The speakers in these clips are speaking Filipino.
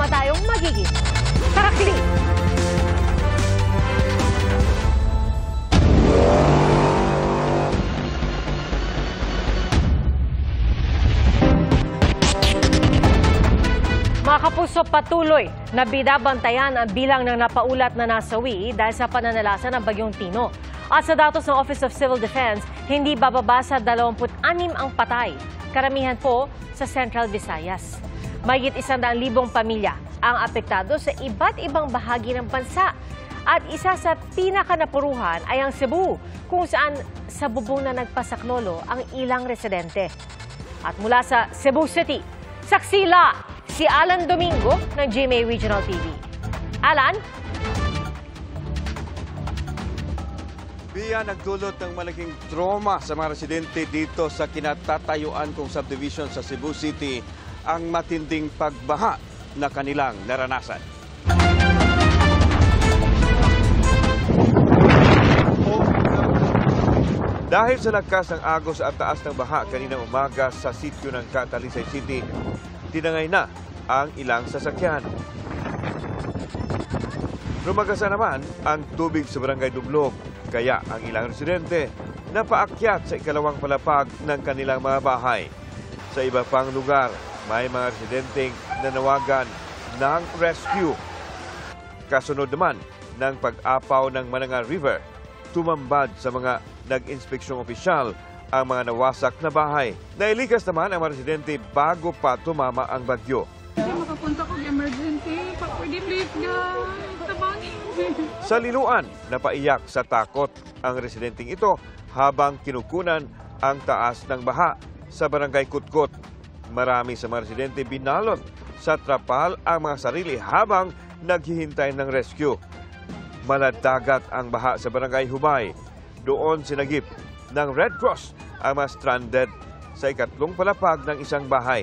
Sama tayong magiging tarakili. Mga kapuso, patuloy na binabantayan ang bilang ng napaulat na nasawi dahil sa pananalasa ng Bagyong Tino. At sa datos ng Office of Civil Defense, hindi bababa sa 26 ang patay. Karamihan po sa Central Visayas. Mahigit 100,000 pamilya ang apektado sa iba't ibang bahagi ng bansa. At isa sa pinakanapuruhan ay ang Cebu, kung saan sa bubong na nagpasaklolo ang ilang residente. At mula sa Cebu City, saksila si Alan Domingo ng GMA Regional TV. Alan? Biya nagdulot ng malaking trauma sa mga residente dito sa kinatatayuan kong subdivision sa Cebu City ang matinding pagbaha na kanilang naranasan. Dahil sa lakas ng agos at taas ng baha kaninang umaga sa sitio ng Catalisay City, tinangay na ang ilang sasakyan. Rumagasa naman ang tubig sa barangay Dublog, kaya ang ilang residente napaakyat sa ikalawang palapag ng kanilang mga bahay. Sa iba pang lugar, may mga residenteng nanawagan ng rescue. Kasunod naman ng pag-apaw ng Mananga River, tumambad sa mga nag-inspeksyong opisyal ang mga nawasak na bahay. Nailikas naman ang mga residente bago pa tumama ang bagyo. Hindi makapunta kong emergency. Pwede please guys. Tabangin. Sa Liloan, napaiyak sa takot ang residenteng ito habang kinukunan ang taas ng baha sa barangay Kutkot. Marami sa mga residente binalot sa trapal ang mga sarili habang naghihintay ng rescue. Maladagat ang baha sa barangay Hubay. Doon sinagip ng Red Cross ang mga stranded sa ikatlong palapag ng isang bahay.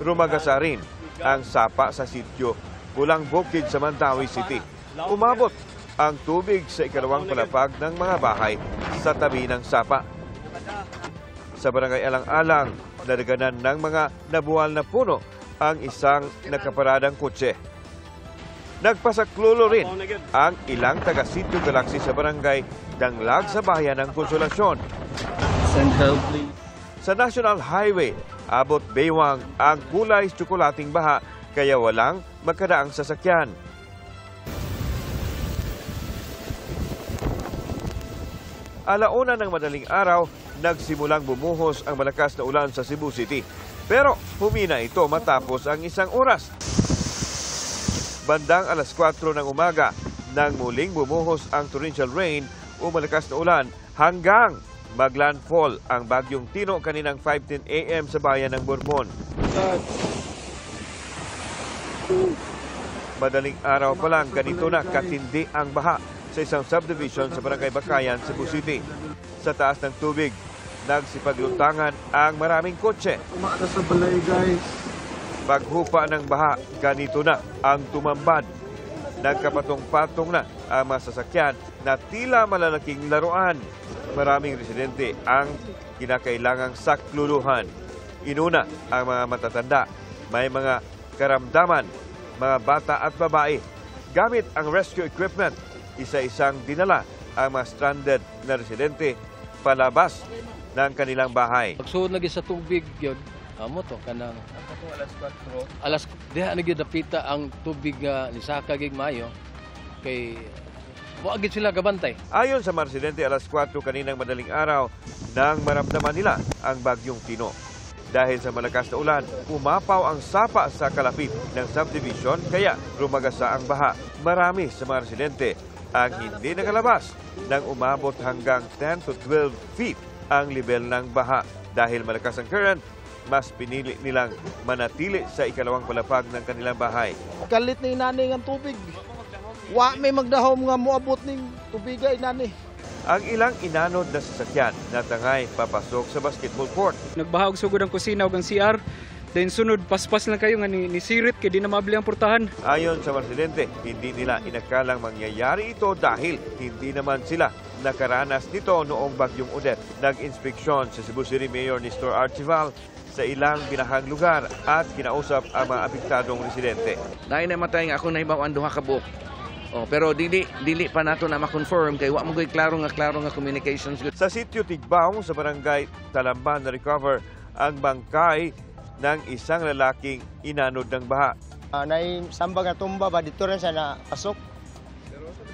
Rumagasa rin ang sapa sa sitio Pulang Bukid sa Mandawi City. Umabot ang tubig sa ikalawang palapag ng mga bahay sa tabi ng sapa. Sa barangay Alang-Alang, nadaganan ng mga nabuwal na puno ang isang nakaparadang kotse. Nagpasaklulo rin ang ilang taga-sitio Galaxy sa barangay Danglag sa bayan ng Konsolasyon. Send help, please. Sa National Highway, abot baywang ang kulay tsokolating baha kaya walang magkadaang sasakyan. Alauna ng madaling araw, nagsimulang bumuhos ang malakas na ulan sa Cebu City. Pero humina ito matapos ang isang oras. Bandang alas 4 ng umaga, nang muling bumuhos ang torrential rain o malakas na ulan hanggang maglandfall ang Bagyong Tino kaninang 5:10 a.m. sa bayan ng Bourbon. Madaling araw pa lang, ganito na katindi ang baha sa isang subdivision sa Barangay Bakayan, Cebu City. Sa taas ng tubig, nagsipaglutangan ang maraming kotse. Umakas sa balay, guys. Paghupa ng baha, ganito na ang tumambad. Nagkapatong-patong na ang mga sasakyan na tila malalaking laruan. Maraming residente ang kinakailangang sakluluhan. Inuna ang mga matatanda, may mga karamdaman, mga bata at babae. Gamit ang rescue equipment, isa-isang dinala ang mga stranded na residente palabas ng kanilang bahay. Pagsuod lagi sa tubig yun, amo to kanang alas diha na gyud dapita ang tubig nga ni saka gig mayo kay wa gid sila gabantay. Ayon sa mga residente, alas 4 kaninang madaling araw nang maramdaman nila ang Bagyong Tino. Dahil sa malakas na ulan, umapaw ang sapa sa kalapit ng subdivision kaya rumagasa ang baha. Marami sa mga residente ang hindi nakalabas nang umabot hanggang 10 to 12 feet ang level ng baha. Dahil malakas ang current, mas pinili nilang manatili sa ikalawang palapag ng kanilang bahay. Kalit na inani ng tubig. Wa may magdahom nga moabot ning tubiga inani. Ang ilang inanod na sasakyan natangay papasok sa basketball court. Nagbahag sugod ang kusina ug ang CR. Then sunod paspas lang kayo nga ni sirit kay di na mabili ang portahan. Ayon sa mga residente, hindi nila inakalang mangyayari ito dahil hindi naman sila nakaranas nito noong Bagyong Odette. Nag-inspeksyon sa Cebu City Mayor Nestor Archival sa ilang binahang lugar at kinausap ang mga apektadong residente. Dahil namatay nga ako na ibaw ang duha ka buok. Pero dili pa nato na ma-confirm kay wa mo koy klaro nga communications. Sa sitio Tigbaw sa barangay Talamban na recover ang bangkay ng isang lalaking inanod ng baha. Sambag na tumba ba dito rin siya na pasok? Pero sa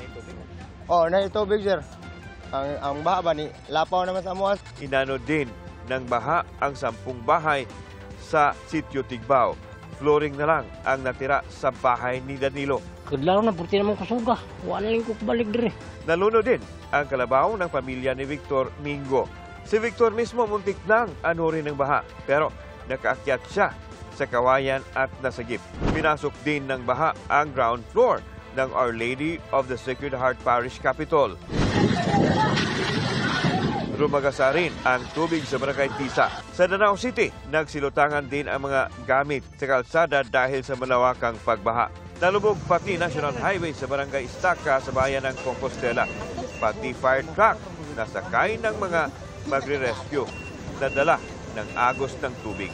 naitubig? Naitubig sir. Ang baha ba ni lapaw naman sa amuas. Inanod din ng baha ang 10 bahay sa sitio Tigbaw. Flooring na lang ang natira sa bahay ni Danilo. Kadlaw na purti naman kasuga. Wala lang ko balik dire. Naluno din ang kalabaw ng pamilya ni Victor Mingo. Si Victor mismo muntik nang anurin ng baha pero nakaakyat siya sa kawayan at nasagip. Pinasok din ng baha ang ground floor ng Our Lady of the Sacred Heart Parish Capitol. Rumagasa rin ang tubig sa Barangay Tisa. Sa Danao City, nagsilutangan din ang mga gamit sa kalsada dahil sa malawakang pagbaha. Nalubog pati National Highway sa Barangay Estaca sa bayan ng Compostela. Pati fire truck na sakay ng mga magre-rescue na dala ng agos ng tubig.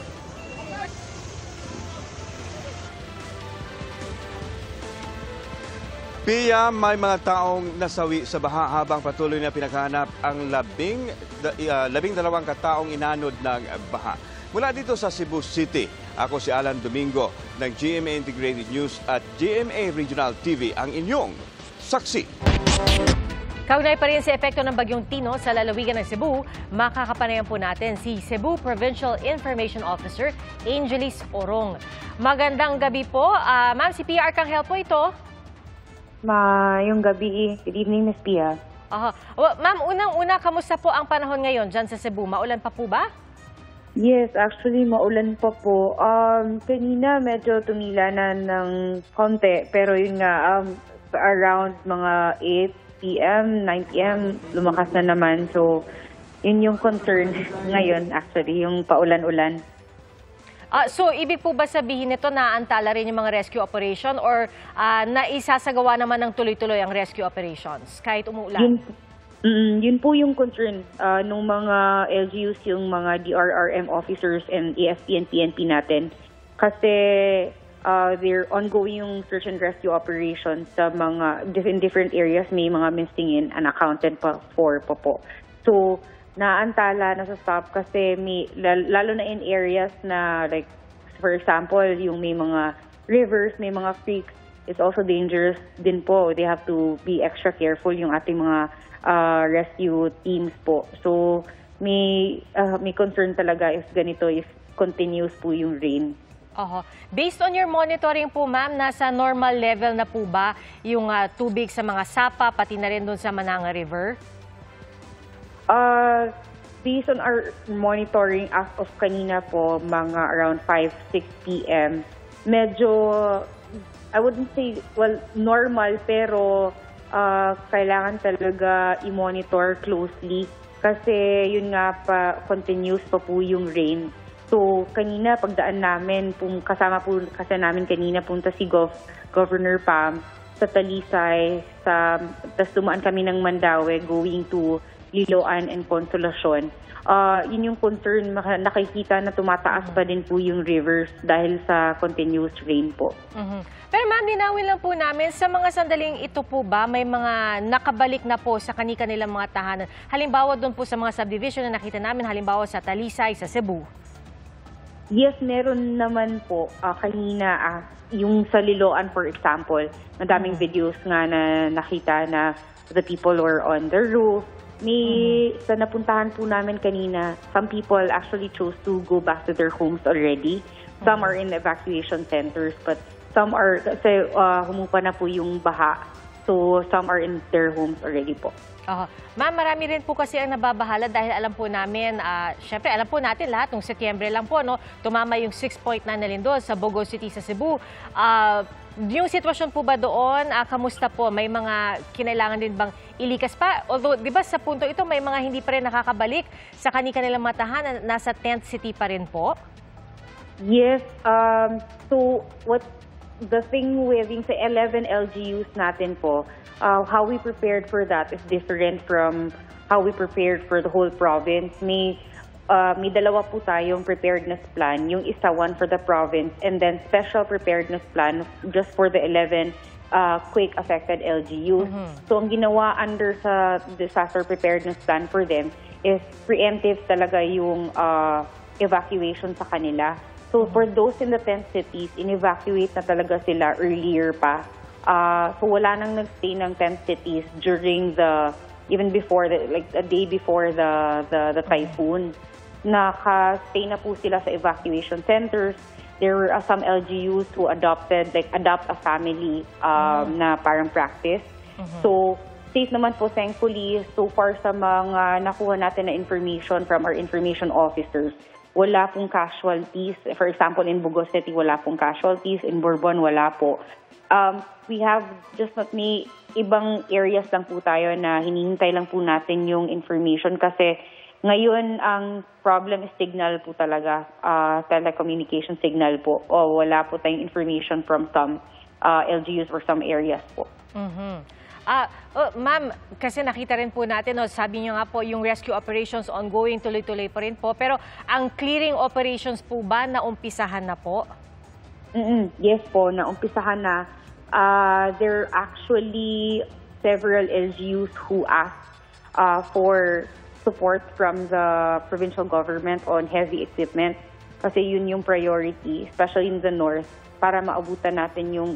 Pia, may mga taong nasawi sa baha habang patuloy na pinaghahanap ang 12 kataong inanod ng baha. Mula dito sa Cebu City, ako si Alan Domingo ng GMA Integrated News at GMA Regional TV, ang inyong saksi. Kaugnay pa rin sa epekto ng Bagyong Tino sa lalawigan ng Cebu, makakapanayan po natin si Cebu Provincial Information Officer Angelis Orong. Magandang gabi po. Ma'am, si Pia Arcangel po ito. Mayong gabi. Good evening, Ms. Pia. Ma'am, unang-una, kamusta po ang panahon ngayon dyan sa Cebu? Maulan pa po ba? Yes, actually, maulan pa po. Kanina medyo tumilanan ng konti, pero yun nga, around mga 8 p.m., 9 p.m., lumakas na naman. So, yun yung concern ngayon, actually, yung paulan-ulan. So, ibig po ba sabihin nito na antala rin yung mga rescue operation or naisasagawa naman ng tuloy-tuloy ang rescue operations kahit umuulan? Yun po yung concern ng mga LGUs, yung mga DRRM officers and AFP and PNP natin. Kasi they're ongoing yung search and rescue operations sa mga different areas. May mga missing in unaccounted for pa po. So, naantala, nasa-stop kasi lalo na in areas na like, for example, yung may mga rivers, may mga creeks, it's also dangerous din po. They have to be extra careful yung ating mga rescue teams po. So, may concern talaga if ganito, if continuous po yung rain. Based on your monitoring po, ma'am, nasa normal level na po ba yung tubig sa mga sapa, pati na rin doon sa Mananga River? Based on our monitoring as of kanina po, mga around 5-6 p.m., medyo, I wouldn't say, well, normal, pero kailangan talaga i-monitor closely kasi yun nga pa, continuous pa po yung rain. So, kanina, pagdaan namin, kasama po kasi namin kanina, punta si Governor Pam sa Talisay, tas dumaan kami ng Mandaue going to Liloan and Consolacion. Yun yung concern, nakikita na tumataas pa din po yung rivers dahil sa continuous rain po. Pero ma'am, linawin lang po namin, sa mga sandaling ito po ba, may mga nakabalik na po sa kanilang mga tahanan? Halimbawa doon po sa mga subdivision na nakita namin, halimbawa sa Talisay, sa Cebu. Yes, meron naman po. Kanina, yung sa Liloan, for example, madaming videos nga na nakita na the people were on the roof. Sa napuntahan po namin kanina, some people actually chose to go back to their homes already. Some are in evacuation centers, but some are, kasi humupa na po yung baha. So, some are in their homes already po. Ma'am, marami rin po kasi ang nababahala dahil alam po namin, syempre alam po natin lahat, nung Setyembre lang po, no, tumama yung 6.9 na lindol sa Bogo City sa Cebu. Yung sitwasyon po ba doon, kamusta po? May mga kinailangan din bang ilikas pa? Although, di ba sa punto ito, may mga hindi pa rin nakakabalik sa kanilang matahanan, nasa tent city pa rin po? Yes. So, what the thing with yung sa 11 LGUs natin po, how we prepared for that is different from how we prepared for the whole province. May dalawa po tayong preparedness plan. Yung isa, one for the province, and then special preparedness plan just for the 11 quake-affected LGUs. So ang ginawa under sa disaster preparedness plan for them is preemptive talaga yung evacuation sa kanila. So for those in the 10 cities, in-evacuate na talaga sila earlier pa. So wala nang nag-stay ng 10 cities during even before, like a day before the typhoon. Naka-stay na po sila sa evacuation centers. There were some LGUs who adopt a family na parang practice. So safe naman po, thankfully, so far sa mga nakuha natin na information from our information officers. Wala pong casualties. For example, in Bugos City, wala pong casualties. In Bourbon, wala po. We have may ibang areas lang po tayo na hinihintay lang po natin yung information kasi ngayon ang problem is signal po talaga, telecommunication signal po. O wala po tayong information from some LGUs or some areas po. Ma'am, kasi nakita rin po natin, sabi niyo nga po, yung rescue operations ongoing, tuloy-tuloy pa rin po. Pero ang clearing operations po ba, naumpisahan na po? Yes po, naumpisahan na. There are actually several LGUs who asked for support from the provincial government on heavy equipment. Kasi yun yung priority, especially in the north, para maabutan natin yung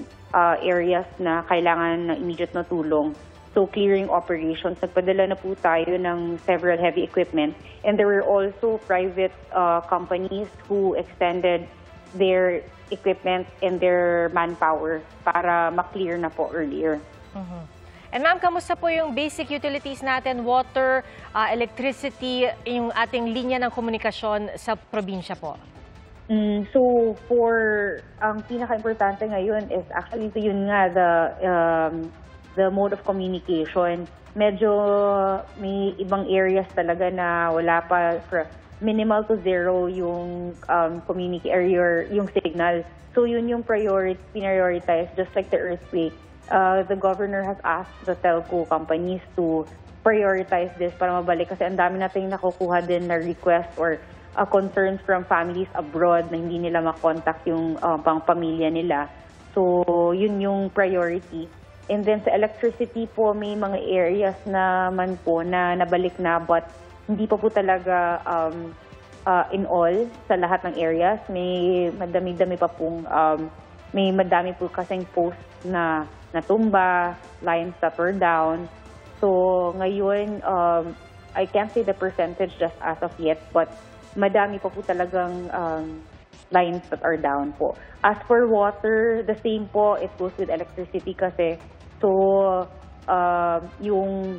areas na kailangan ng immediate na tulong. So clearing operations, nagpadala na po tayo ng several heavy equipment. And there were also private companies who extended their equipment and their manpower para ma-clear na po earlier. And ma'am, kamusta po yung basic utilities natin, water, electricity, yung ating linya ng komunikasyon sa probinsya po? So ang pinaka-importante ngayon is actually yun nga, the mode of communication. Medyo may ibang areas talaga na wala pa, minimal to zero yung yung signal. So yun yung prioritize, just like the earthquake. The governor has asked the telco companies to prioritize this para mabalik kasi ang dami natin nakukuha din na request or concerns from families abroad na hindi nila makontak yung pamilya nila. So, yun yung priority. And then sa electricity po, may mga areas naman po na nabalik na but hindi pa po talaga in all sa lahat ng areas. May madami-dami pa pong, may madami po kasing posts na natumba, lines that were down. So, ngayon, I can't say the percentage just as of yet, but madami pa po talagang lines that are down po. As for water, the same po, it goes with electricity kasi. So, yung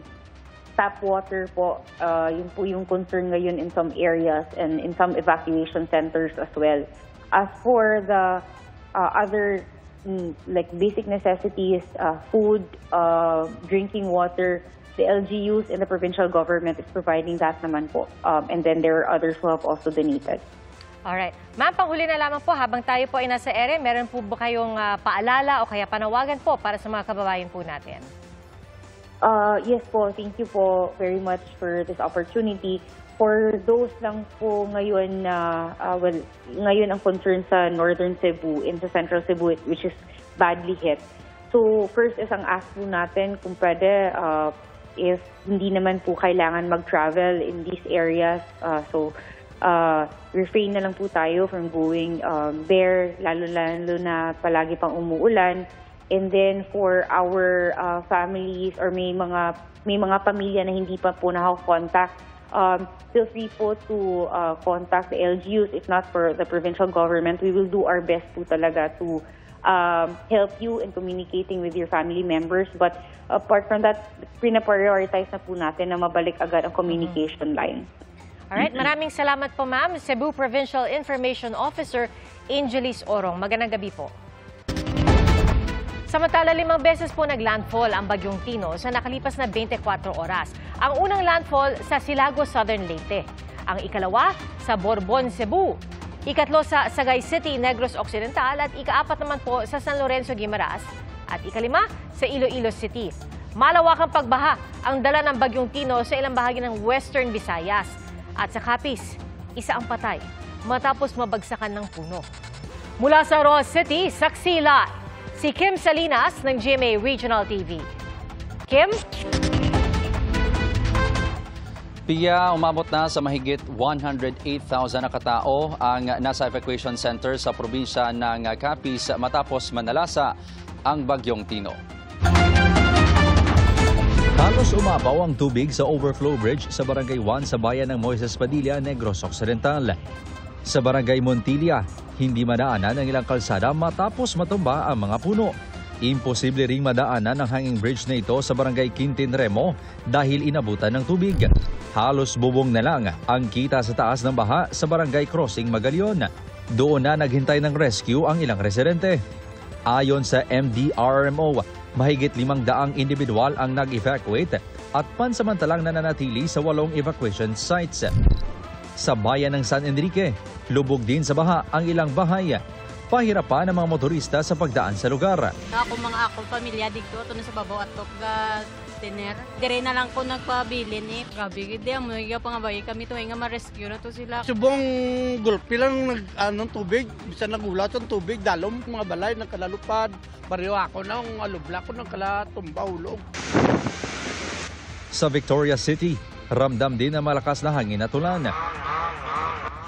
tap water po, yun po yung concern ngayon in some areas and in some evacuation centers as well. As for the other like basic necessities, food, drinking water, the LGUs and the provincial government is providing that naman po. And then there are others who have also donated. Alright. Ma'am, panghuli na lamang po, habang tayo po ay nasa ere, meron po ba kayong paalala o kaya panawagan po para sa mga kababayan po natin? Yes po, thank you po very much for this opportunity. For those lang po ngayon na, ngayon ang concern sa Northern Cebu and sa Central Cebu, which is badly hit. So first is ang ask po natin kung pwede, if hindi naman po kailangan mag-travel in these areas. So, refrain na lang po tayo from going there, lalo na palagi pang umuulan. And then for our families or may mga pamilya na hindi pa po nakakontact, feel free po to contact the LGUs. If not for the provincial government, we will do our best po talaga to help you in communicating with your family members. But apart from that, pinaprioritize na po natin na mabalik agad ang communication line. Alright, maraming salamat po ma'am. Cebu Provincial Information Officer Angelis Orong. Magandang gabi po. Samantala, 5 beses po naglandfall ang Bagyong Tino sa nakalipas na 24 oras. Ang unang landfall sa Silagos, Southern Leyte. Ang ikalawa sa Bourbon, Cebu. Ikatlo sa Sagay City, Negros Occidental at ika-4 naman po sa San Lorenzo, Guimaras at ika-5 sa Iloilo City. Malawakang pagbaha ang dala ng Bagyong Tino sa ilang bahagi ng Western Visayas. At sa Capiz, isa ang patay matapos mabagsakan ng puno. Mula sa Roa City, saksi live si Kim Salinas ng GMA Regional TV. Kim? Pia, umabot na sa mahigit 108,000 na katao ang nasa evacuation center sa probinsya ng Capiz matapos manalasa ang Bagyong Tino. Halos umabaw ang tubig sa overflow bridge sa Barangay 1 sa bayan ng Moises Padilla, Negros Occidental. Sa Barangay Montilla, hindi madaanan ang ilang kalsada matapos matumba ang mga puno. Imposible ring madaanan ang hanging bridge na ito sa Barangay Quintin Remo dahil inabutan ng tubig. Halos bubong na lang ang kita sa taas ng baha sa Barangay Crossing Magalion. Doon na naghintay ng rescue ang ilang residente. Ayon sa MDRRMO, mahigit 500 individual ang nag-evacuate at pansamantalang nananatili sa 8 evacuation sites. Sa bayan ng San Enrique, lubog din sa baha ang ilang bahay. Pahirapan ng mga motorista sa pagdaan sa lugar. Ako akong pamilya dito, ito na sa babaw at ga tiner. Dire na lang ko nagpabilin eh. Grabe, hindi ang mga pangabay kami ito nga ma-rescue na to sila. Subong gulpi lang tubig, bisa nagulat ang tubig, dalom mga balay nagkalalupad. Bariyo ako na, ang alubla ko nagkalatumba ulog. Sa Victoria City, ramdam din ang malakas na hangin at ulan.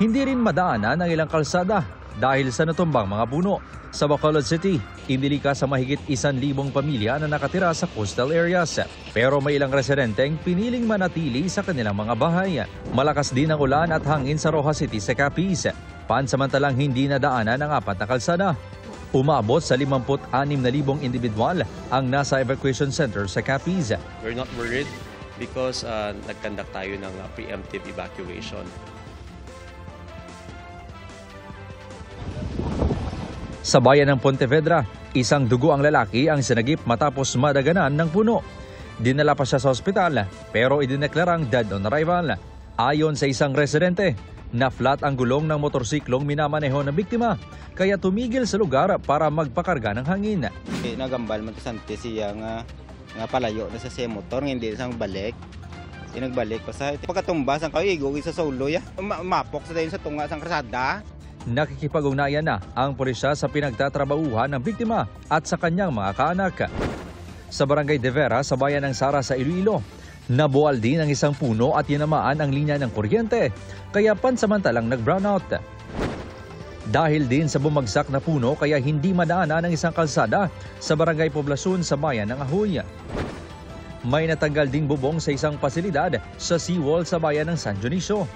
Hindi rin madaanan ang ilang kalsada dahil sa natumbang mga puno. Sa Bacolod City, inilika sa mahigit 1,000 pamilya na nakatira sa coastal areas. Pero may ilang residenteng piniling manatili sa kanilang mga bahay. Malakas din ang ulan at hangin sa Roja City sa Capiz. Pansamantalang hindi nadaanan ang 4 na kalsada. Umabot sa 56,000 individual ang nasa evacuation center sa Capiz. We're not worried because nagkandak tayo ng preemptive evacuation. Sa bayan ng Pontevedra, isang dugo ang lalaki ang sinagip matapos madaganan ng puno. Dinala pa siya sa ospital pero idineklarang dead on arrival. Ayon sa isang residente, na-flat ang gulong ng motorsiklong minamaneho ng biktima kaya tumigil sa lugar para magpakarga ng hangin. Nagambal magkasante siya nga palayo na sa motor, hindi sang balik. Nagbalik pa sa pagkatumbas ang kayo, sa solo ya. Mapok sa tayo sa tunga sang krasada. Nakikipag-ugnayan na ang pulisya sa pinagtatrabahuhan ng biktima at sa kanyang mga kaanak. Sa Barangay De Vera sa bayan ng Sara sa Iloilo, nabuwal din ang isang puno at tinamaan ang linya ng kuryente, kaya pansamantalang nag-brownout. Dahil din sa bumagsak na puno kaya hindi madaanan ang isang kalsada sa Barangay Poblacion sa bayan ng Ahoy. May natanggal ding bubong sa isang pasilidad sa seawall sa bayan ng San Dionisio.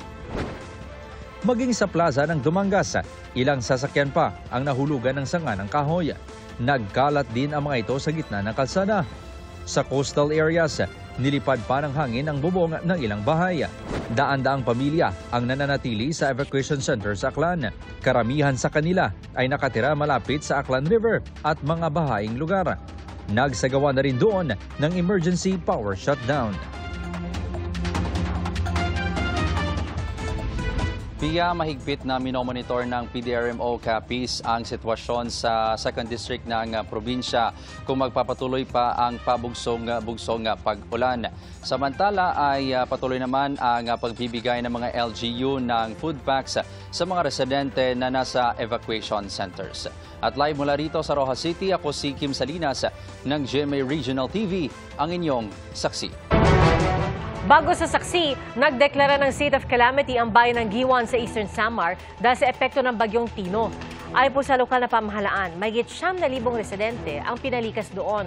Maging sa plaza ng Dumangas, ilang sasakyan pa ang nahulugan ng sanga ng kahoy. Nagkalat din ang mga ito sa gitna ng kalsada. Sa coastal areas, nilipad pa ng hangin ang bubong ng ilang bahay. Daan-daang pamilya ang nananatili sa evacuation center sa Aklan. Karamihan sa kanila ay nakatira malapit sa Aklan River at mga bahaing lugar. Nagsagawa na rin doon ng emergency power shutdown. Pia, mahigpit na minomonitor ng PDRMO Capiz ang sitwasyon sa 2nd District ng probinsya kung magpapatuloy pa ang pabugsong-bugsong pag-ulan. Samantala ay patuloy naman ang pagbibigay ng mga LGU ng food packs sa mga residente na nasa evacuation centers. At live mula rito sa Roja City, ako si Kim Salinas ng GMA Regional TV, ang inyong saksi. Bago sa saksi, nagdeklara ng state of calamity ang bayan ng Giwan sa Eastern Samar dahil sa epekto ng Bagyong Tino. Ayon po sa lokal na pamahalaan, mahigit 9,000 residente ang pinalikas doon.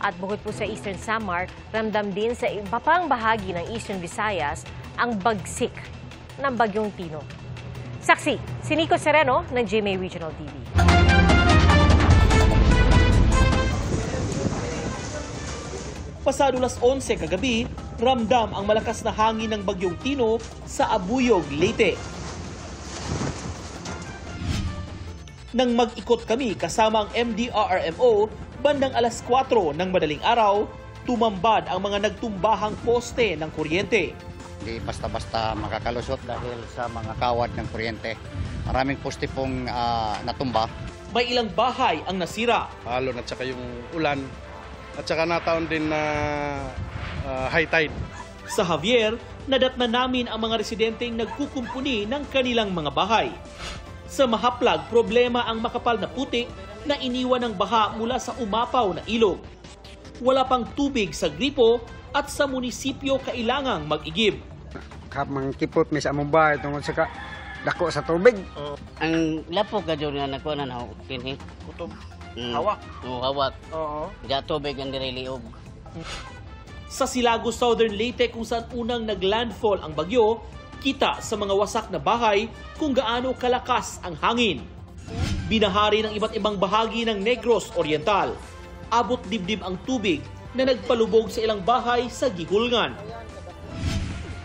At bukod po sa Eastern Samar, ramdam din sa iba pang bahagi ng Eastern Visayas ang bagsik ng Bagyong Tino. Saksi, si Nico Sereno ng GMA Regional TV. Pasado las 11 kagabi, ramdam ang malakas na hangin ng Bagyong Tino sa Abuyog, Leyte. Nang mag-ikot kami kasama ang MDRRMO, bandang alas 4 ng madaling araw, tumambad ang mga nagtumbahang poste ng kuryente. Hindi basta-basta makakalusot dahil sa mga kawad ng kuryente. Maraming poste pong natumba. May ilang bahay ang nasira. Alon at saka yung ulan at saka nataon din na high tide. Sa Javier, nadatna namin ang mga residenteng nagkukumpuni ng kanilang mga bahay. Sa Mahaplag, problema ang makapal na putik na iniwan ng baha mula sa umapaw na ilog. Wala pang tubig sa gripo at sa munisipyo kailangang mag-igib. Kapag kipot may sa among bahay tungkol sa dako sa tubig. Ang lapok ka dyan nga nakuha na kini. Kutob. Hawak. Oo, hawak. Oo. Diya tubig ang diriliog. Sa Silago, Southern Leyte, kung saan unang naglandfall ang bagyo, kita sa mga wasak na bahay kung gaano kalakas ang hangin. Binahari ng iba't ibang bahagi ng Negros Oriental. Abot dibdib ang tubig na nagpalubog sa ilang bahay sa Gihulngan.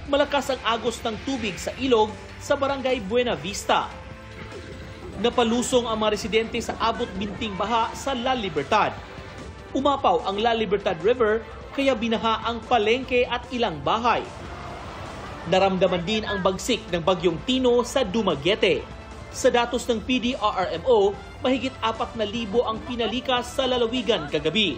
Malakas ang agos ng tubig sa ilog sa Barangay Buena Vista. Napalusong ang mga residente sa abot binting baha sa La Libertad. Umapaw ang La Libertad River kaya binaha ang palengke at ilang bahay. Naramdaman din ang bagsik ng bagyong Tino sa Dumaguete. Sa datos ng PDRRMO, mahigit 4,000 ang pinalikas sa lalawigan kagabi.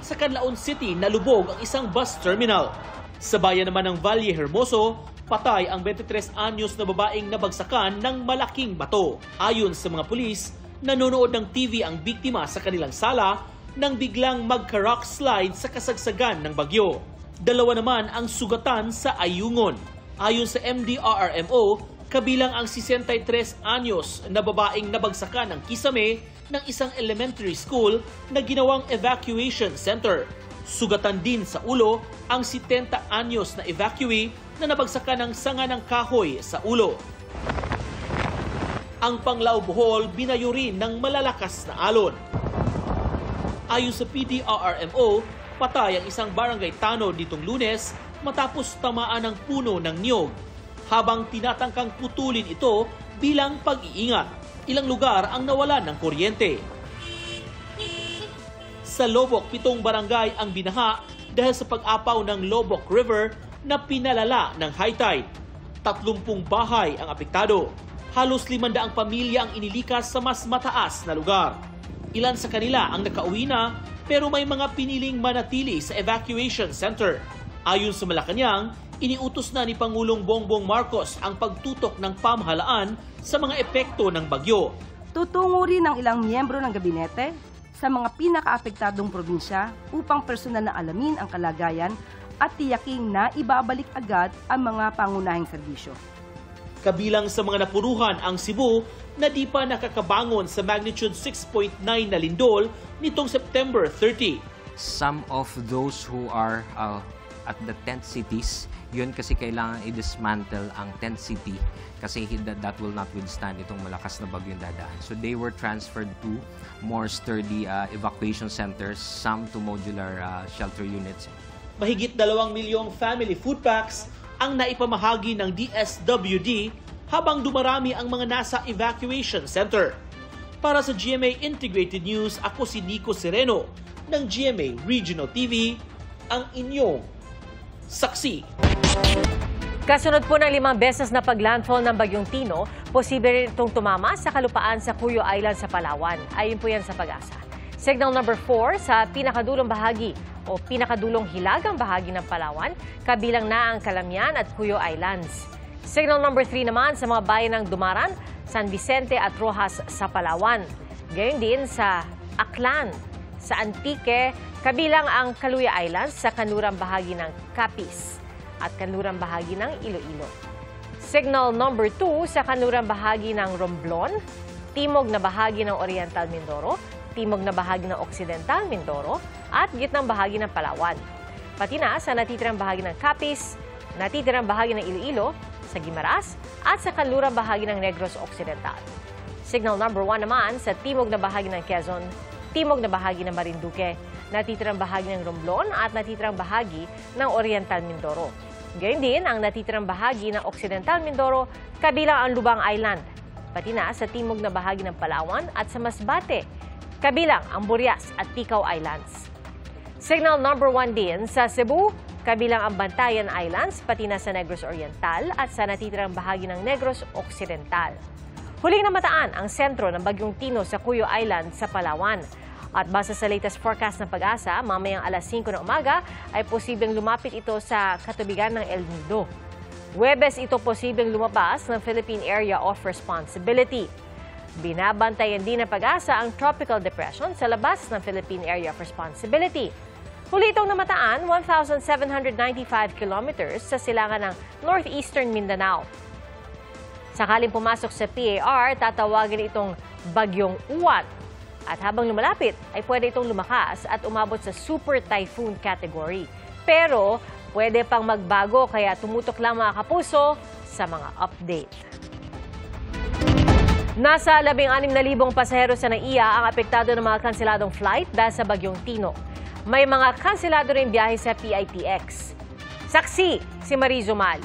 Sa Canlaon City, nalubog ang isang bus terminal. Sa bayan naman ng Valle Hermoso, patay ang 23 anyos na babaeng nabagsakan ng malaking bato. Ayon sa mga pulis, nanonood ng TV ang biktima sa kanilang sala nang biglang magka-rock slide sa kasagsagan ng bagyo. Dalawa naman ang sugatan sa Ayungon. Ayon sa MDRRMO, kabilang ang 63 anyos na babaeng nabagsakan ng kisame ng isang elementary school na ginawang evacuation center. Sugatan din sa ulo ang 70 anyos na evacuee na nabagsakan ng sanga ng kahoy sa ulo. Ang Panglao Bohol binayo rin ng malalakas na alon. Ayon sa PDRRMO, patay ang isang barangay tanod nitong Lunes matapos tamaan ng puno ng niyog. Habang tinatangkang putulin ito bilang pag-iingat, ilang lugar ang nawalan ng kuryente. Sa Lobok, 7 barangay ang binaha dahil sa pag-apaw ng Lobok River na pinalala ng high tide. 30 bahay ang apektado. Halos 500 pamilya ang inilikas sa mas mataas na lugar. Ilan sa kanila ang nakauwi na pero may mga piniling manatili sa evacuation center. Ayon sa Malacanang, iniutos na ni Pangulong Bongbong Marcos ang pagtutok ng pamahalaan sa mga epekto ng bagyo. Tutungo rin ang ilang miyembro ng gabinete sa mga pinakaapektadong probinsya upang personal na alamin ang kalagayan at tiyaking na ibabalik agad ang mga pangunahing serbisyo. Kabilang sa mga napuruhan ang Cebu na di pa nakakabangon sa magnitude 6.9 na lindol nitong September 30. Some of those who are at the tent cities, yun kasi kailangan i-dismantle ang tent city kasi that will not withstand itong malakas na bagyong dadaan. So they were transferred to more sturdy evacuation centers, some to modular shelter units. Mahigit 2 milyong family food packs ang naipamahagi ng DSWD habang dumarami ang mga nasa evacuation center. Para sa GMA Integrated News, ako si Nico Sereno ng GMA Regional TV, ang inyong saksi. Kasunod po ng 5 beses na paglandfall ng Bagyong Tino, posible rin itong tumama sa kalupaan sa Cuyo Island sa Palawan. Ayon po yan sa Pag-asa. Signal number 4 sa pinakadulong bahagi o pinakadulong hilagang bahagi ng Palawan, kabilang na ang Calamian at Cuyo Islands. Signal number 3 naman sa mga bayan ng Dumaran, San Vicente at Rojas sa Palawan. Gayon din sa Aklan, sa Antique, kabilang ang Caluya Islands sa kanlurang bahagi ng Capiz at kanlurang bahagi ng Iloilo. Signal number 2 sa kanlurang bahagi ng Romblon, timog na bahagi ng Oriental Mindoro, timog na bahagi ng Occidental Mindoro, at gitnang bahagi ng Palawan. Pati na sa natitirang bahagi ng Capiz, natitirang bahagi ng Iloilo, sa Guimaras, at sa kanlurang bahagi ng Negros Occidental. Signal number 1 naman sa timog na bahagi ng Quezon, timog na bahagi ng Marinduque, natitirang bahagi ng Romblon at natitirang bahagi ng Oriental Mindoro. Gayon din ang natitirang bahagi ng Occidental Mindoro, kabilang ang Lubang Island, pati na sa timog na bahagi ng Palawan at sa Masbate, kabilang ang Burias at Ticao Islands. Signal number 1 din sa Cebu, kabilang ang Bantayan Islands, pati na sa Negros Oriental at sa natitirang bahagi ng Negros Occidental. Huling namataan ang sentro ng Bagyong Tino sa Cuyo Island sa Palawan. At base sa latest forecast ng Pag-asa, mamayang alas 5 ng umaga ay posibleng lumapit ito sa katubigan ng El Nido. Huwebes ito posibleng lumabas ng Philippine Area of Responsibility. Binabantayan din ng Pag-asa ang tropical depression sa labas ng Philippine Area of Responsibility. Huli itong namataan 1,795 kilometers sa silangan ng northeastern Mindanao. Sakaling pumasok sa PAR, tatawagin itong Bagyong Uwan. At habang lumalapit, ay pwede itong lumakas at umabot sa super typhoon category. Pero pwede pang magbago kaya tumutok lang mga kapuso sa mga update. Nasa 16,000 pasahero sa NAIA ang apektado ng mga kanseladong flight dahil sa Bagyong Tino. May mga kanselado rin biyahe sa PITX. Saksi si Marizo Mal.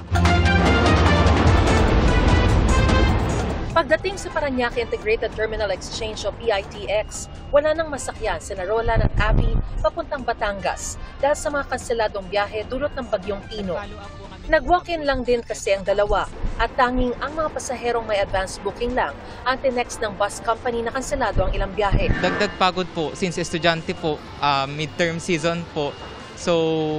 Pagdating sa Parañaque Integrated Terminal Exchange o PITX, wala nang masakyan sa Narola ng Avi papuntang Batangas dahil sa mga kanseladong biyahe dulot ng Bagyong Tino. Nag-walk-in lang din kasi ang dalawa at tanging ang mga pasaherong may advance booking lang ang tinext ng bus company na kanselado ang ilang biyahe. Dagdag pagod po since estudyante po, midterm season po. So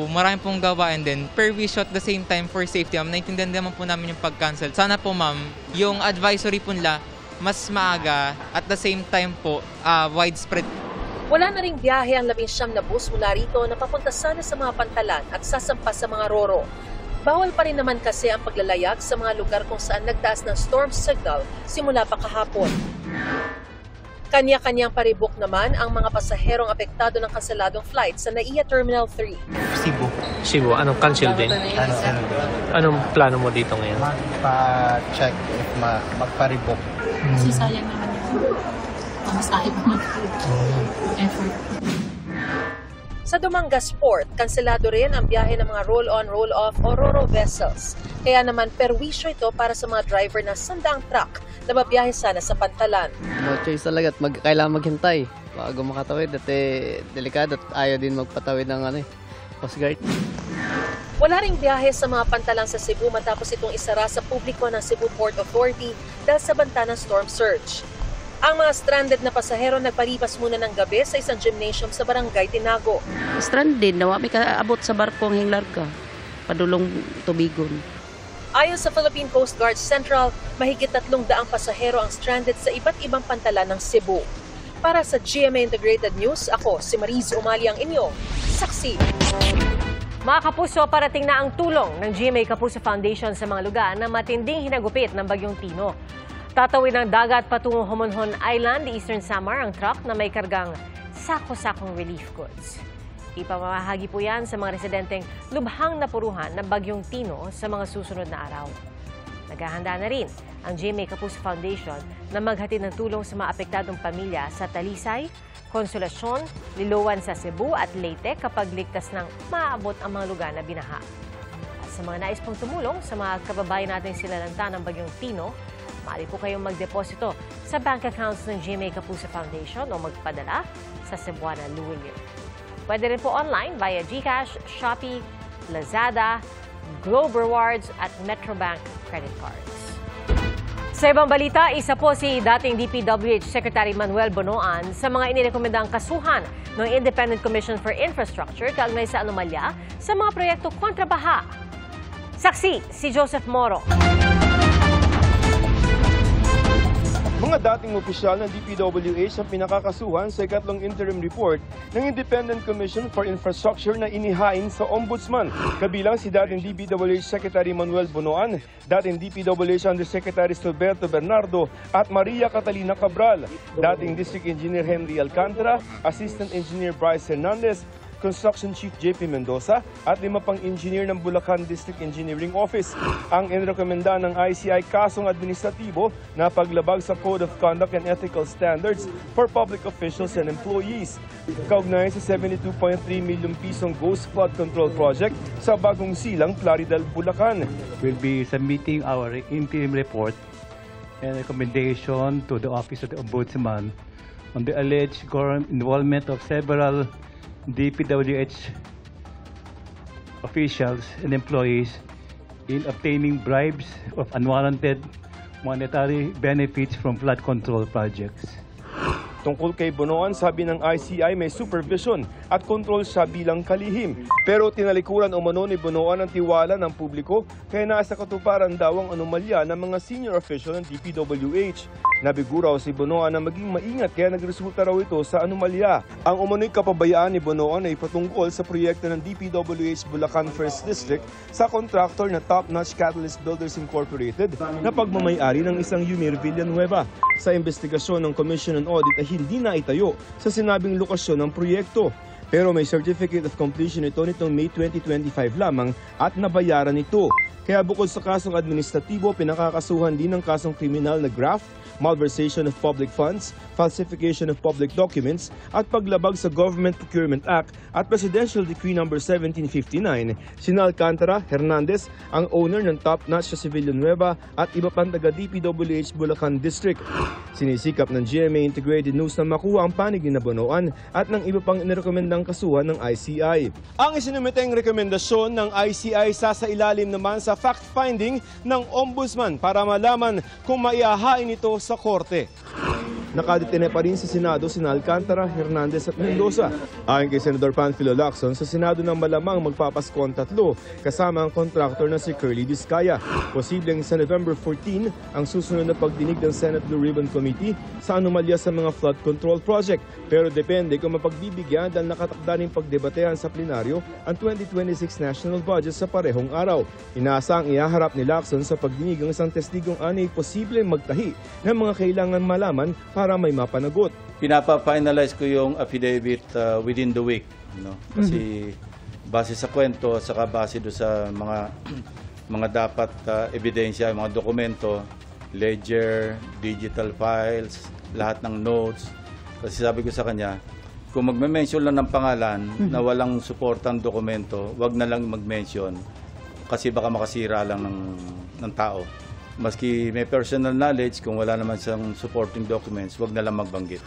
marami pong gawain din. Per wish at the same time for safety. Naintindihan naman po namin yung pag-cancel. Sana po ma'am, yung advisory po nila mas maaga at the same time po widespread. Wala na ring biyahe ang 19 na bus mula rito na papunta sana sa mga pantalan at sasampas sa mga roro. Bawal pa rin naman kasi ang paglalayag sa mga lugar kung saan nagtaas ng storm signal simula pa kahapon. Kanya-kanyang paribok naman ang mga pasaherong apektado ng kanseladong flight sa NAIA Terminal 3. Cebu, anong cancel din? Anong plano mo dito ngayon? Magpa-check if magparibok. Kasi sayang naman yun. Masahe pa effort. Sa Dumangas Port, kanselado rin ang biyahe ng mga roll-on, roll-off o ro-ro vessels. Kaya naman perwisyo ito para sa mga driver ng sandaang truck na mabiyahe sana sa pantalan. No choice talaga at kailangan maghintay bago makatawid at delikado at ayaw din magpatawid ng Coast Guard. Wala ring biyahe sa mga pantalan sa Cebu matapos itong isara sa publiko ng Cebu Port Authority dahil sa banta ng storm surge. Ang mga stranded na pasahero nagpalipas muna ng gabi sa isang gymnasium sa Barangay Tinago. Stranded, nawa may kaabot sa barko ang hinglarga, padulong tubigon. Ayon sa Philippine Coast Guard Central, mahigit 300 pasahero ang stranded sa iba't ibang pantalan ng Cebu. Para sa GMA Integrated News, ako si Mariz Umali ang inyong saksi. Mga kapuso, parating na ang tulong ng GMA Kapuso Foundation sa mga lugar na matinding hinagupit ng Bagyong Tino. Tatawid ng dagat patungong Homonhon Island, Eastern Samar, ang truck na may kargang sako-sakong relief goods. Ipamamahagi po yan sa mga residenteng lubhang napuruhan ng Bagyong Tino sa mga susunod na araw. Naghahanda na rin ang GMA Kapuso Foundation na maghatid ng tulong sa mga apektadong pamilya sa Talisay, Consolacion, Liloan sa Cebu at Leyte kapag ligtas ng maaabot ang mga lugar na binaha. At sa mga nais pong tumulong sa mga kababayan natin silalanta ng Bagyong Tino, maaari po kayong magdeposito sa bank accounts ng GMA Kapuso Foundation o magpadala sa Cebuana Luwilyo. Pwede rin po online via GCash, Shopee, Lazada, Globe Rewards at Metrobank credit cards. Sa ibang balita, isa po si dating DPWH Secretary Manuel Bonoan sa mga inirekomendang kasuhan ng Independent Commission for Infrastructure kaugnay sa anomalya sa mga proyekto kontrabaha. Saksi si Joseph Moro. Mga dating opisyal ng DPWH ang pinakakasuhan sa ikatlong interim report ng Independent Commission for Infrastructure na inihain sa Ombudsman. Kabilang si dating DPWH Secretary Manuel Bonoan, dating DPWH Undersecretary Silberto Bernardo at Maria Catalina Cabral, dating District Engineer Henry Alcantara, Assistant Engineer Bryce Hernandez, Construction Chief JP Mendoza at 5 pang engineer ng Bulacan District Engineering Office. Ang inirekomenda ng ICI kasong administratibo na paglabag sa Code of Conduct and Ethical Standards for Public Officials and Employees. Kaugnay sa 72.3 milyong pisong Ghost Flood Control Project sa Bagong Silang, Plaridel, Bulacan. We'll be submitting our interim report and recommendation to the Office of the Ombudsman on the alleged involvement of several DPWH officials and employees in obtaining bribes of unwarranted monetary benefits from flood control projects. Tungkol kay Bonoan, sabi ng ICI may supervision at control siya bilang kalihim. Pero tinalikuran umano ni Bonoan ang tiwala ng publiko kaya nasa katuparan daw ang anomalya ng mga senior official ng DPWH. Nabiguraw si Bonoan na maging maingat kaya nagresulta raw ito sa anomalya. Ang umano'y kapabayaan ni Bonoan ay patungkol sa proyekto ng DPWH Bulacan 1st District sa kontraktor na Top Notch Catalyst Builders Incorporated na pagmamayari ng isang Yumir Villanueva. Sa investigasyon ng Commission on Audit ay hindi na itayo sa sinabing lokasyon ng proyekto. Pero may certificate of completion ito nitong May 2025 lamang at nabayaran ito. Kaya bukod sa kasong administratibo, pinakakasuhan din ng kasong kriminal na graft, malversation of public funds, falsification of public documents, at paglabag sa Government Procurement Act at Presidential Decree No. 1759. Sina Alcantara, Hernandez, ang owner ng Top Notch sa Villanueva at iba pang taga DPWH Bulacan District. Sinisikap ng GMA Integrated News na makuha ang panig ni Bonoan at ng iba pang inirekomendang kasuhan ng ICI. Ang isinumiteng rekomendasyon ng ICI sasailalim naman sa fact-finding ng Ombudsman para malaman kung maiahain ito sa korte. Nakadetene pa rin sa Senado sina Alcantara, Hernandez at Mendoza. Ayon kay Senador Panfilo Lacson, sa Senado nang malamang magpapasko ang tatlo kasama ang kontraktor na si Curly Vizcaya. Posibleng sa November 14 ang susunod na pagdinig ng Senate Blue Ribbon Committee sa anomalya sa mga flood control project. Pero depende kung mapagbibigyan dahil nakatakda rin pagdebatehan sa plenaryo ang 2026 national budget sa parehong araw. Inaasang ihaharap ni Lacson sa pagdinig ang isang testigong anay posibleng magtahi ng mga kailangan malaman para may mapanagot. Pinapa-finalize ko yung affidavit within the week. No? Kasi base sa kwento at saka base do sa mga dapat ebidensya, mga dokumento, ledger, digital files, lahat ng notes. Kasi sabi ko sa kanya, kung magme-mention lang ng pangalan na walang suportang dokumento, wag na lang mag-mention kasi baka makasira lang ng tao. Maski may personal knowledge, kung wala naman siyang supporting documents, wag na lang magbanggit.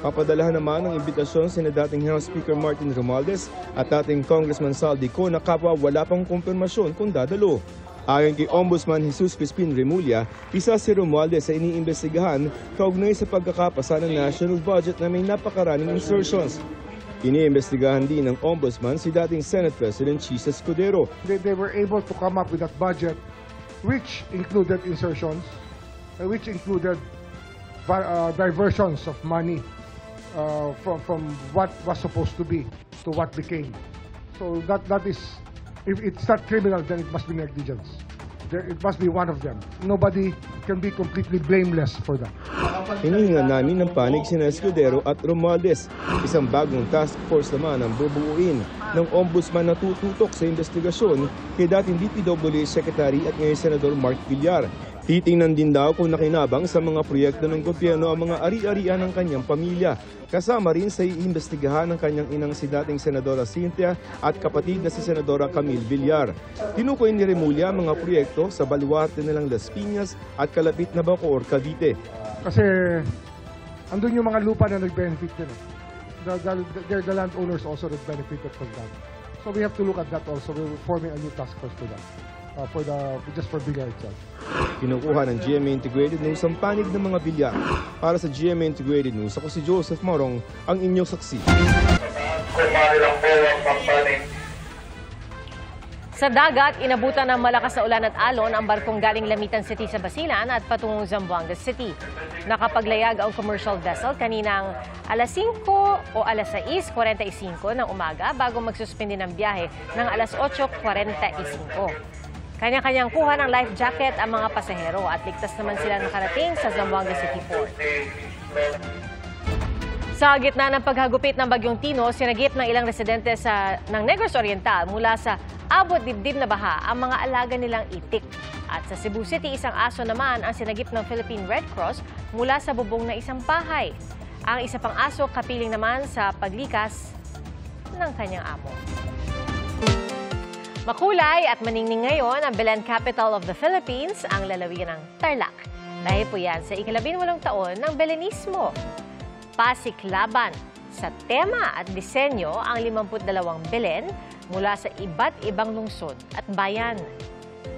Papadalahan naman ng imbitasyon sina dating House Speaker Martin Romualdez at dating Congressman Saldi Co na kapwa wala pang kumpirmasyon kung dadalo. Ayon kay Ombudsman Jesus Crispin Remulla, isa si Romualdez sa iniimbestigahan kaugnay sa pagkakapasa ng national budget na may napakaraming insertions. Iniimbestigahan din ng Ombudsman si dating Senate President Chis Escudero. They were able to come up with that budget which included insertions, which included diversions of money from what was supposed to be to what became. So that is, if it's not criminal, then it must be negligence. It must be one of them. Nobody can be completely blameless for that. Hinihingan namin ng panig sina Escudero at Romualdez. Isang bagong task force naman ang bubuuin ng Ombudsman na tututok sa investigasyon kay dating DPWH Secretary at ngayon Senador Mark Villar. Titingnan din daw kung nakinabang sa mga proyekto ng gobyerno ang mga ari-arian ng kanyang pamilya. Kasama rin sa iimbestigahan ng kanyang inang si dating Senadora Cynthia at kapatid na si Senadora Camille Villar. Tinukoy ni Remulla ang mga proyekto sa baluarte nilang Las Piñas at kalapit na Bacoor, Cavite. Kasi andun yung mga lupa na nag-benefit din. The landowners also that benefited from that. So we have to look at that also. We're forming a new task force for that. Just for Villar itself. Kinukuha ng GMA Integrated News ang panig ng mga Villar. Para sa GMA Integrated News, ako si Joseph Morong, ang inyong saksi. Sa dagat, inabutan ng malakas na ulan at alon ang barkong galing Lamitan City sa Basilan at patungong Zamboanga City. Nakapaglayag ang commercial vessel kaninang alas 5 o alas 6:45 ng umaga bago magsuspindi ng biyahe ng alas 8:45. Kanya-kanyang kuha ng life jacket ang mga pasahero at ligtas naman sila nakarating sa Zamboanga City Port. Sa gitna ng paghagupit ng Bagyong Tino, sinagip ng ilang residente ng Negros Oriental mula sa abot dibdib na baha ang mga alaga nilang itik. At sa Cebu City, isang aso naman ang sinagip ng Philippine Red Cross mula sa bubong ng isang bahay. Ang isa pang aso kapiling naman sa paglikas ng kanyang amo. Makulay at maningning ngayon ang Belen capital of the Philippines, ang lalawigan ng Tarlac. Dahil po yan sa ika-18 taon ng Belenismo. Pasiklaban sa tema at disenyo ang 52 Belen mula sa iba't ibang lungsod at bayan.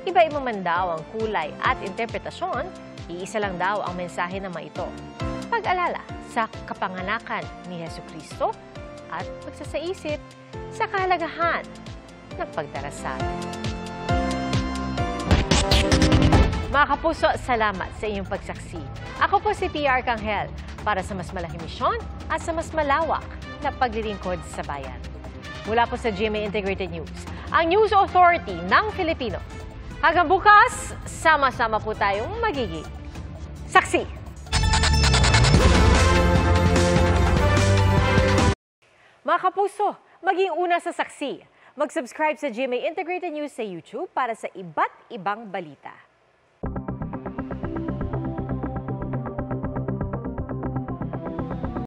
Iba-iba man daw ang kulay at interpretasyon, iisa lang daw ang mensahe ng mga ito. Pag-alala sa kapanganakan ni Jesucristo at pagsasaisip sa kahalagahan ng pagdarasal. Mga kapuso, salamat sa inyong pagsaksi. Ako po si PR Kanghel para sa mas malaking misyon at sa mas malawak na paglilingkod sa bayan. Mula po sa GMA Integrated News, ang News Authority ng Filipino. Hanggang bukas, sama-sama po tayong magiging saksi. Mga kapuso, maging una sa saksi. Mag-subscribe sa GMA Integrated News sa YouTube para sa iba't ibang balita.